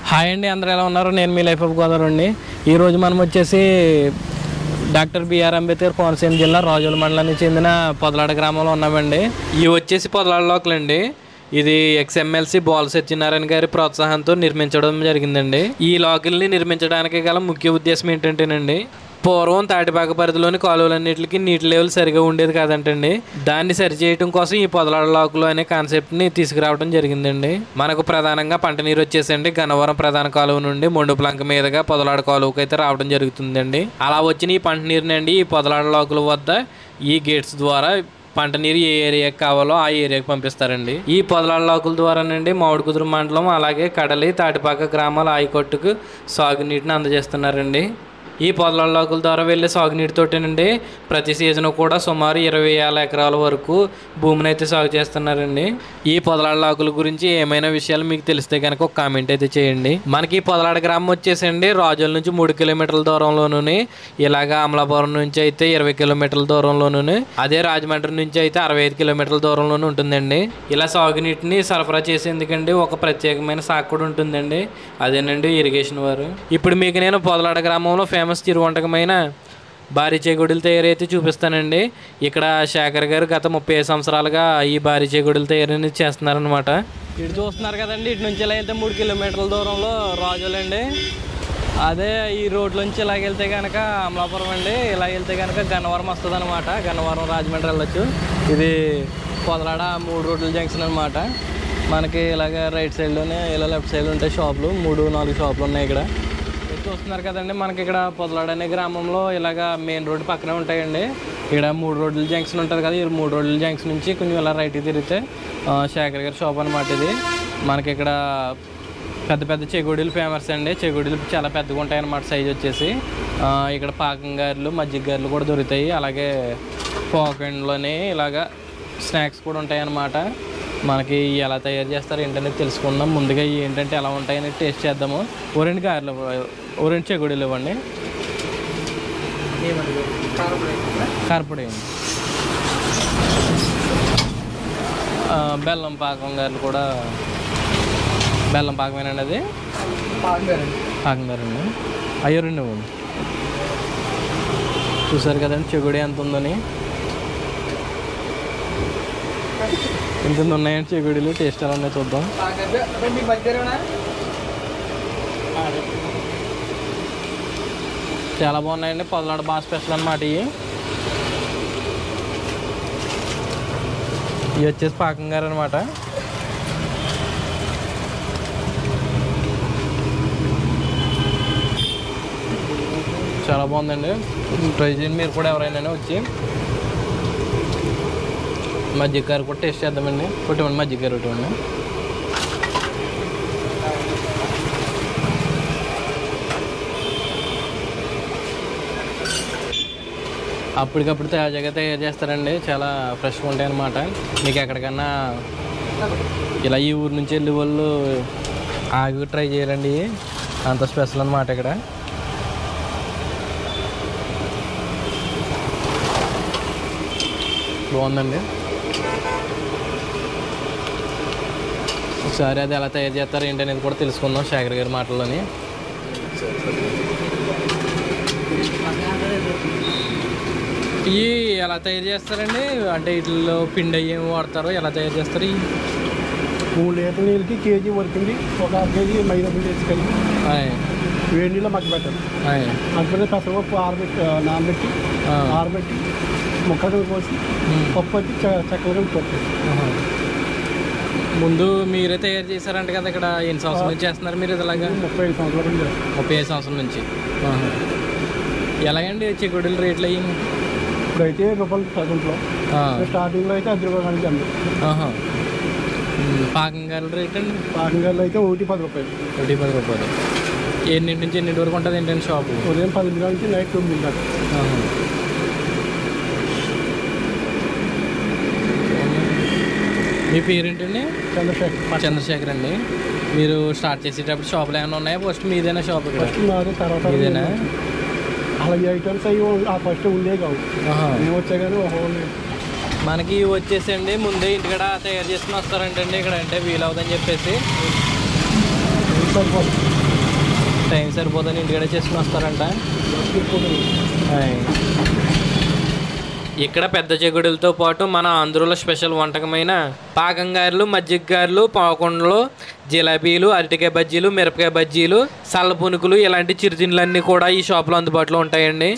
Hi అండి, అందరూ ఎలా ఉన్నారు? నేను మీ లైఫ్ ఆఫ్ గోదావరి అండి. ఈరోజు మనం వచ్చేసి డాక్టర్ బిఆర్ అంబేద్కర్ కోనసీమ జిల్లా రాజోల మండలానికి చెందిన పొదలాడ గ్రామంలో ఉన్నామండి. ఇవి వచ్చేసి పొదలాడ లోకలండి. ఇది ఎక్స్ఎమ్మెల్సీ బోల సత్యనారాయణ గారి ప్రోత్సాహంతో నిర్మించడం జరిగిందండి. ఈ లోకల్ని నిర్మించడానికి గల ముఖ్య ఉద్దేశం ఏంటంటేనండి, పూర్వం తాటిపాక పరిధిలోని కాలువలన్నింటికి నీటి లెవెల్ సరిగా ఉండేది కాదంటండి. దాన్ని సరిచేయడం కోసం ఈ పొదలాడ లాకులు అనే కాన్సెప్ట్ని తీసుకురావడం జరిగిందండి. మనకు ప్రధానంగా పంట నీరు వచ్చేసండి గన్నవరం ప్రధాన కాలువ నుండి మొండుప్లంక మీదుగా పొదలాడ కాలువకి అయితే రావడం జరుగుతుందండి. అలా వచ్చిన ఈ పంట నీరునండి ఈ పొదలాడ లాకుల వద్ద ఈ గేట్స్ ద్వారా పంట నీరు ఏ ఏరియాకి కావాలో ఆ ఏరియాకి పంపిస్తారండి. ఈ పొదలాడ లాకుల ద్వారానండి మామిడికుదురు మండలం అలాగే కడలి తాటిపాక గ్రామాల ఆయకట్టుకు సాగునీటిని అందజేస్తున్నారండి. ఈ పొదలాడ లాకుల ద్వారా వెళ్ళే సాగునీటితోటేనండి ప్రతి సీజన్ కూడా సుమారు 20,000 ఎకరాల వరకు భూమిని అయితే సాగు చేస్తున్నారండి. ఈ పొదలాడ లాకుల గురించి ఏమైనా విషయాలు మీకు తెలిస్తే కనుక ఒక కామెంట్ అయితే చేయండి. మనకి ఈ పొదలాడ గ్రామం వచ్చేసండి రాజోల నుంచి 3 కిలోమీటర్ల దూరంలోనూ, ఇలాగా అమలాపురం నుంచి అయితే 20 కిలోమీటర్ల దూరంలోనూ, అదే రాజమండ్రి నుంచి అయితే 65 కిలోమీటర్ల దూరంలోనూ ఉంటుందండి. ఇలా సాగునీటిని సరఫరా చేసేందుకండి ఒక ప్రత్యేకమైన శాఖ కూడా ఉంటుందండి. అదేనండి ఇరిగేషన్ వారు. ఇప్పుడు మీకు నేను పొదలాడ గ్రామంలో ఫేమస్ చిరువంటకమైన భారీ చేగొడులు తయారైతే చూపిస్తానండి. ఇక్కడ శేఖర్ గారు గత 35 సంవత్సరాలుగా ఈ భారీ చేగొడులు తయారీ చేస్తున్నారనమాట. ఇటు చూస్తున్నారు కదండి, ఇటు నుంచి ఇలా వెళ్తే 3 కిలోమీటర్ల దూరంలో రాజోలండి. అదే ఈ రోడ్లోంచి ఇలాగ వెళ్తే కనుక అమలాపురం అండి. ఇలా వెళ్తే కనుక గన్నవరం వస్తుంది అనమాట. గన్నవరం రాజమండ్రి వెళ్ళొచ్చు. ఇది పొదలాడ 3 రోడ్ల జంక్షన్ అనమాట. మనకి ఇలాగ రైట్ సైడ్లోనే ఇలా లెఫ్ట్ సైడ్ ఉంటాయి షాపులు. 3-4 షాపులు ఉన్నాయి ఇక్కడ. చూస్తున్నారు కదండి, మనకి ఇక్కడ పొదలాడ అనే గ్రామంలో ఇలాగ మెయిన్ రోడ్డు పక్కనే ఉంటాయండి. ఇక్కడ 3 రోడ్ల జంక్షన్ ఉంటుంది కదా. ఈ 3 రోడ్ల జంక్షన్ నుంచి కొంచెం ఇలా రైట్కి తిరిగితే శేఖర్ గారి షాప్ అనమాట. ఇది మనకి ఇక్కడ పెద్ద పెద్ద చెగోడీలు ఫేమస్ అండి. చెగోడీలు చాలా పెద్దగా ఉంటాయి అన్నమాట సైజ్ వచ్చేసి. ఇక్కడ పాకం గారెలు మజ్జిగ గారెలు కూడా దొరుకుతాయి. అలాగే పోకండ్లోనే ఇలాగ స్నాక్స్ కూడా ఉంటాయి అన్నమాట. మనకి ఎలా తయారు చేస్తారు ఏంటనేది తెలుసుకుందాం. ముందుగా ఏంటంటే ఎలా ఉంటాయని టేస్ట్ చేద్దాము. 2 గారెలు, 2 చెగోడీలు ఇవ్వండి. కారపొడి, బెల్లం పాకం గారెలు కూడా. బెల్లం పాకమేనండి అది? పాకం గారండి. అయ్యో 2 ఇవ్వండి. చూసారు కదండి చెగోడి ఎంత ఉందని. ఇంత ఉన్నాయండి చెగోడీలు. టేస్ట్ ఎలా ఉన్నాయో చూద్దాం. చాలా బాగున్నాయండి. పొదలాడ బాగా స్పెషల్ అనమాట. ఇవి వచ్చేసి పాకం గారు అనమాట. చాలా బాగుందండి. ట్రై చేయండి మీరు కూడా ఎవరైనా వచ్చి. మజ్జిగ గారు కూడా టేస్ట్ చేద్దామండి. కొట్టమండి మజ్జిగ గారు కొట్టమండి. అప్పటికప్పుడు తాజాగా తయారు చేస్తారండి. చాలా ఫ్రెష్గా ఉంటాయి అన్నమాట. మీకు ఎక్కడికన్నా ఇలా ఈ ఊరు నుంచి వెళ్ళే వాళ్ళు ఆగి ట్రై చేయాలండి. అంత స్పెషల్ అన్నమాట ఇక్కడ. బాగుందండి. ఒకసారి అది ఎలా తయారు చేస్తారు ఏంటనేది కూడా తెలుసుకుందాం శేఖర్ గారి మాటల్లోని. ఇవి ఎలా తయారు చేస్తారండి? అంటే వీటిల్లో పిండి అయ్యి ఏమి వాడతారో ఎలా తయారు చేస్తారు? 3 లీటర్ల నీళ్ళకి కేజీ వరకుంది. ఒక 1/2 కేజీ మైదా పిండి వేసుకెళ్ళి వేడి నీళ్ళు మగ్గబెట్టాలి. మగ్గబెట్టి పెసరపప్పు నానబెట్టి ఆరబెట్టి ముక్కలు కోసి పప్పు వచ్చి చక్కగా ఉప్పు. ముందు మీరే తయారు చేశారంట కదా. ఇక్కడ ఎన్ని సంవత్సరాల నుంచి చేస్తున్నారు మీరు? ఇలాగా 35 సంవత్సరాల నుంచి. 35 సంవత్సరాల నుంచి. ఎలాగండి చెగొడీలు రేట్లు అయ్యి? ఇప్పుడైతే రూపాయలు ప్రజెంట్లో. స్టార్టింగ్లో అయితే 10 రూపాయలు నుంచి అండి. పాకం గారెల రేట్ అండి? పాకం గారెలు అయితే 1 రూపాయలు. 10 రూపాయలు. ఎన్నింటి నుంచి ఎన్నింటి వరకు ఉంటుంది ఏంటంటే షాపు? ఉదయం 10 నుంచి నైట్ 9 దాకా. మీ పేరేంటండి? చంద్రశేఖర్ అండి. మీరు స్టార్ట్ చేసేటప్పుడు షాపులు ఏమైనా ఉన్నాయా? ఫస్ట్ మీదేనా షాప్? ఫస్ట్ మాది, తర్వాత మీదేనా? అలా ఐటమ్స్ అవి ఫస్ట్ ఉండే కావు. మేము వచ్చా కానీ మనకి వచ్చేసండి ముందే ఇంటికాడ తయారు చేసుకుని వస్తారంటండి ఇక్కడ. అంటే వీలవుదని చెప్పేసి సరిపోతుంది. టైం సరిపోతుంది, ఇంటికడే చేసుకుని వస్తారంట. ఇక్కడ పెద్ద చెగుడులతో పాటు మన ఆంధ్రలో స్పెషల్ వంటకమైన పాకంగారులు, మజ్జిగగారులు, పాకుండలు, జిలేబీలు, అరటికాయ బజ్జీలు, మిరపకాయ బజ్జీలు, సల్ల పునుకులు ఇలాంటి చిరుతిండ్లన్నీ కూడా ఈ షాప్లో అందుబాటులో ఉంటాయండి.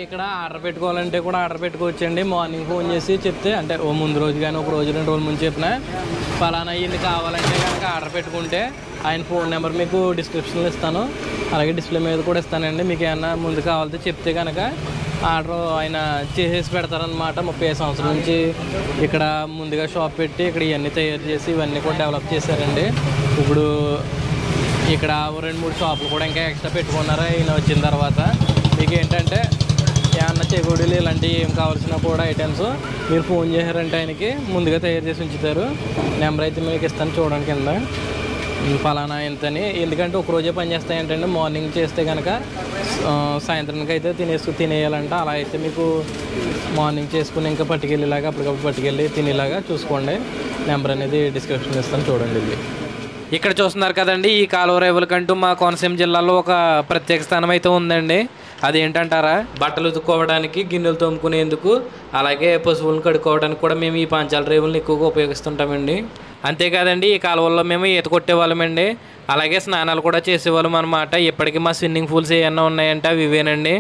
ఇక్కడ ఆర్డర్ పెట్టుకోవాలంటే కూడా ఆర్డర్ పెట్టుకోవచ్చండి. మార్నింగ్ ఫోన్ చేసి చెప్తే, అంటే ఓ ముందు రోజు కానీ ఒక రోజు 2 రోజుల ముందు చెప్పినా ఫలానా ఇన్ని కావాలంటే కనుక ఆర్డర్ పెట్టుకుంటే ఆయన ఫోన్ నెంబర్ మీకు డిస్క్రిప్షన్లో ఇస్తాను, అలాగే డిస్ప్లే మీద కూడా ఇస్తానండి. మీకు ఏమన్నా ముందు కావాలంటే చెప్తే కనుక ఆర్డర్ ఆయన చేసేసి పెడతారనమాట. 35 సంవత్సరాల నుంచి ఇక్కడ ముందుగా షాప్ పెట్టి ఇక్కడ ఇవన్నీ తయారు చేసి ఇవన్నీ కూడా డెవలప్ చేశారండి. ఇప్పుడు ఇక్కడ 2-3 షాపులు కూడా ఇంకా ఎక్స్ట్రా పెట్టుకున్నారు ఈయన వచ్చిన తర్వాత. మీకు ఏంటంటే ఏమన్నా చెగుడులు ఇలాంటివి ఏం కావాల్సిన కూడా ఐటమ్స్ మీరు ఫోన్ చేశారంటే ఆయనకి ముందుగా తయారు చేసి ఉంచుతారు. నెంబర్ అయితే మీకు ఇస్తాను చూడండి కింద, ఫలానా ఎంతని. ఎందుకంటే ఒక రోజే పని చేస్తాయంటే మార్నింగ్ చేస్తే కనుక సాయంత్రానికి అయితే తినేయాలంట. అలా అయితే మీకు మార్నింగ్ చేసుకుని ఇంకా పట్టుకెళ్ళేలాగా అప్పటికప్పుడు పట్టుకెళ్ళి తినేలాగా చూసుకోండి. నెంబర్ అనేది డిస్క్రిప్షన్ ఇస్తాను చూడండి. ఇది ఇక్కడ చూస్తున్నారు కదండి, ఈ కాలువ రేవులకంటూ మా కోనసీమ జిల్లాలో ఒక ప్రత్యేక స్థానం అయితే ఉందండి. అదేంటంటారా, బట్టలు ఉతుక్కోవడానికి, గిన్నెలు తోముకునేందుకు, అలాగే పశువులను కడుక్కోవడానికి కూడా మేము ఈ పాంచాల రేవులను ఎక్కువగా ఉపయోగిస్తుంటామండి. అంతేకాదండి ఈ కాలువల్లో మేము ఈత కొట్టేవాళ్ళమండి, అలాగే స్నానాలు కూడా చేసేవాళ్ళం అనమాట. ఇప్పటికీ మా స్విమ్మింగ్ పూల్స్ ఏమన్నా ఉన్నాయంటే అవి ఇవేనండి.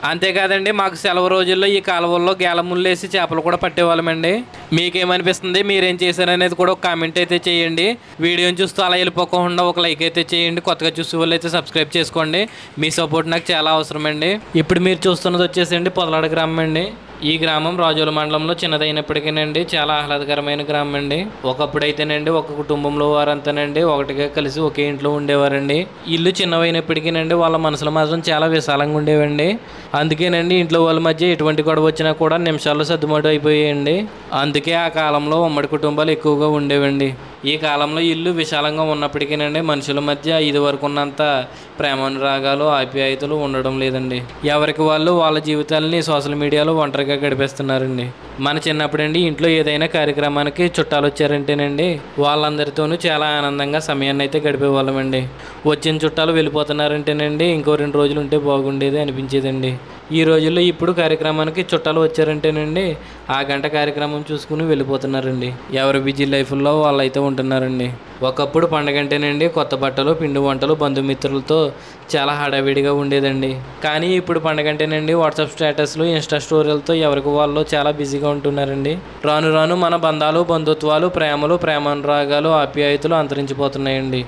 అంతేకాదండి మాకు సెలవు రోజుల్లో ఈ కాలువల్లో గేలముళ్ళు వేసి చేపలు కూడా పట్టేవాళ్ళమండి. మీకేమనిపిస్తుంది, మీరేం చేశారనేది కూడా ఒక కామెంట్ అయితే చేయండి. వీడియోని చూస్తూ అలా వెళ్ళిపోకుండా ఒక లైక్ అయితే చేయండి. కొత్తగా చూసే వాళ్ళు అయితే సబ్స్క్రైబ్ చేసుకోండి. మీ సపోర్ట్ నాకు చాలా అవసరం అండి. ఇప్పుడు మీరు చూస్తున్నది వచ్చేసండి పొదలాడ గ్రామం అండి. ఈ గ్రామం రాజోల మండలంలో చిన్నదైనప్పటికీనండి చాలా ఆహ్లాదకరమైన గ్రామం అండి. ఒకప్పుడైతేనండి ఒక కుటుంబంలో వారంతానండి ఒకటిగా కలిసి ఒకే ఇంట్లో ఉండేవారండి. ఇల్లు చిన్నవైనప్పటికీనండి వాళ్ళ మనసులు మాత్రం చాలా విశాలంగా ఉండేవండి. అందుకేనండి ఇంట్లో వాళ్ళ మధ్య ఎటువంటి గొడవ వచ్చినా కూడా నిమిషాల్లో సర్దుబాటు అయిపోయాయండి. అందుకే ఆ కాలంలో ఉమ్మడి కుటుంబాలు ఎక్కువగా ఉండేవండి. ఈ కాలంలో ఇల్లు విశాలంగా ఉన్నప్పటికీనండి మనుషుల మధ్య ఇది వరకు ఉన్నంత ప్రేమానురాగాలు, ఆప్యాయతలు ఉండడం లేదండి. ఎవరికి వాళ్ళు వాళ్ళ జీవితాలని సోషల్ మీడియాలో ఒంటరిగా గడిపేస్తున్నారండి. మన చిన్నప్పుడండి ఇంట్లో ఏదైనా కార్యక్రమానికి చుట్టాలు వచ్చారంటేనండి వాళ్ళందరితోనూ చాలా ఆనందంగా సమయాన్ని అయితే గడిపేవాళ్ళమండి. వచ్చిన చుట్టాలు వెళ్ళిపోతున్నారంటేనండి ఇంకో 2 రోజులు ఉంటే బాగుండేది అనిపించేదండి. ఈ రోజుల్లో ఇప్పుడు కార్యక్రమానికి చుట్టాలు వచ్చారంటేనండి ఆ గంట కార్యక్రమం చూసుకుని వెళ్ళిపోతున్నారండి. ఎవరి బిజీ లైఫ్లో వాళ్ళైతే ఉంటున్నారండి. ఒకప్పుడు పండగ అంటేనండి కొత్త బట్టలు, పిండి వంటలు, బంధుమిత్రులతో చాలా హడావిడిగా ఉండేదండి. కానీ ఇప్పుడు పండగ అంటేనండి వాట్సాప్ స్టేటస్లు, ఇన్స్టా స్టోరీలతో ఎవరికి వాళ్ళు చాలా బిజీగా ఉంటున్నారండి. రాను రాను మన బంధాలు, బంధుత్వాలు, ప్రేమలు, ప్రేమానురాగాలు, ఆప్యాయతలు అంతరించిపోతున్నాయండి.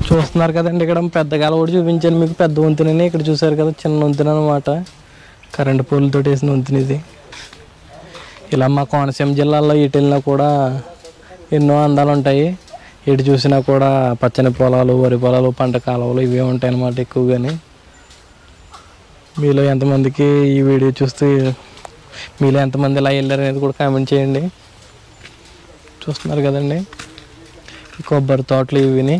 చూస్తున్నారు కదండి, ఇక్కడ పెద్ద కాలువ కూడా చూపించాను మీకు. పెద్ద వంతెనని ఇక్కడ చూసారు కదా, చిన్న వంతెన అనమాట. కరెంటు పోల్తో వేసిన వంతెన ఇది. ఇలా మా కోనసీమ జిల్లాలో ఎటు వెళ్ళినా కూడా ఎన్నో అందాలు ఉంటాయి. ఎటు చూసినా కూడా పచ్చని పొలాలు, వరి పొలాలు, పంట కాలువలు ఇవే ఉంటాయి అన్నమాట ఎక్కువగాని. మీలో ఎంతమందికి ఈ వీడియో చూస్తే మీలో ఎంతమంది ఇలా వెళ్ళారు అనేది కూడా కామెంట్ చేయండి. చూస్తున్నారు కదండి కొబ్బరి తోటలు ఇవిని.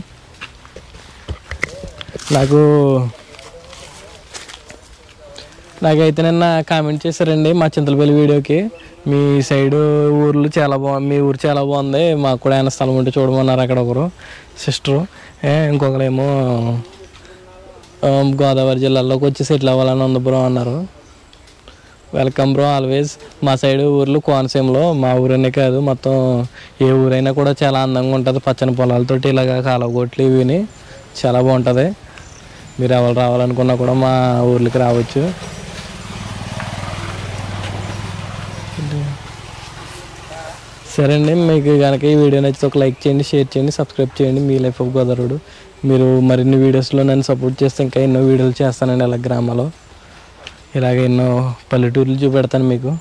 నాకైతే నిన్న కామెంట్ చేశారండి మా చింతలపల్లి వీడియోకి, మీ సైడు ఊర్లు చాలా బాగుంది, మీ ఊరు చాలా బాగుంది, మాకు కూడా ఏమైనా స్థలం ఉంటే చూడమన్నారు అక్కడ ఒకరు సిస్టరు. ఇంకొకరేమో గోదావరి జిల్లాలోకి వచ్చి సెటిల్ అవ్వాలని ఉంది బ్రో అన్నారు. Welcome bro always. మా సైడు ఊర్లు కోనసీమలో మా ఊరనే కాదు మొత్తం ఏ ఊరైనా కూడా చాలా అందంగా ఉంటుంది. పచ్చని పొలాలతోటి ఇలాగ కాలువగొట్లు ఇవిని చాలా బాగుంటుంది. మీరు ఎవరు రావాలనుకున్నా కూడా మా ఊర్లకి రావచ్చు. సరే అండి, మీకు కనుక ఈ వీడియో నచ్చితే ఒక లైక్ చేయండి, షేర్ చేయండి, సబ్స్క్రైబ్ చేయండి. మీ లైఫ్ ఆఫ్ గోదావరి. మీరు మరిన్ని వీడియోస్లో నన్ను సపోర్ట్ చేస్తే ఇంకా ఎన్నో వీడియోలు చేస్తానండి. అలా గ్రామాల్లో ఇలాగ ఎన్నో పల్లెటూర్లు చూపెడతాను మీకు.